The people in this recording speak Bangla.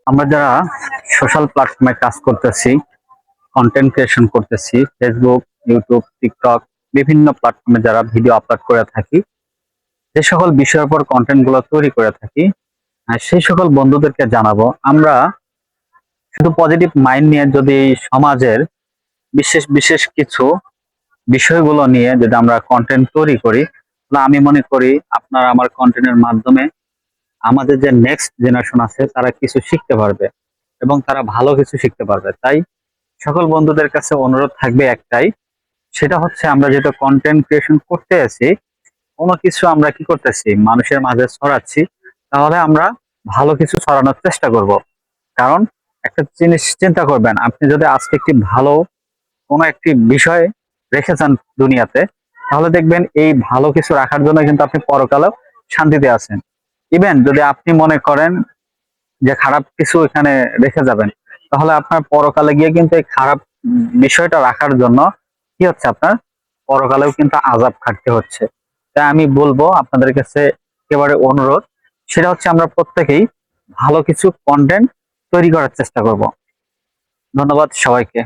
আমরা যারা সোশ্যাল প্ল্যাটফর্মে কাজ করতেছি, কন্টেন্ট ক্রিয়েশন করতেছি, ফেসবুক, ইউটিউব, টিকটক বিভিন্ন প্ল্যাটফর্মে যারা ভিডিও আপলোড করে থাকি, যে সকল বিষয়ের উপর কন্টেন্ট গুলো তৈরি করে থাকি, সেই সকল বন্ধুদেরকে জানাবো আমরা শুধু পজিটিভ মাইন্ড নিয়ে যদি সমাজের বিশেষ বিশেষ কিছু বিষয়গুলো নিয়ে যদি আমরা কন্টেন্ট তৈরি করি, তাহলে আমি মনে করি আপনার আমার কন্টেন্টের মাধ্যমে আমাদের যে নেক্সট জেনারেশন আছে তারা কিছু শিখতে পারবে এবং তারা ভালো কিছু শিখতে পারবে। তাই সকল বন্ধুদের কাছে অনুরোধ থাকবে একটাই, সেটা হচ্ছে আমরা যেটা কন্টেন্ট ক্রিয়েশন করতে আছি, কোনো কিছু আমরা কি করতেছি মানুষের মাঝে ছড়াচ্ছি, তাহলে আমরা ভালো কিছু ছড়ানোর চেষ্টা করব। কারণ একটা জিনিস চিন্তা করবেন, আপনি যদি আজকে একটি ভালো কোনো একটি বিষয় রেখেছেন দুনিয়াতে, তাহলে দেখবেন এই ভালো কিছু রাখার জন্য কিন্তু আপনি পরকালেও শান্তিতে আছেন। ইভেন যদি আপনি মনে করেন যে খারাপ কিছু এখানে রেখে যাবেন, তাহলে আপনার পরকালে গিয়ে কিন্তু এই খারাপ বিষয়টা রাখার জন্য কি হচ্ছে, আপনার পরকালেও কিন্তু আযাব খাটতে হচ্ছে। তাই আমি বলবো আপনাদের কাছে একেবারে অনুরোধ, সেটা হচ্ছে আমরা প্রত্যেকেই ভালো কিছু কন্টেন্ট তৈরি করার চেষ্টা করব। ধন্যবাদ সবাইকে।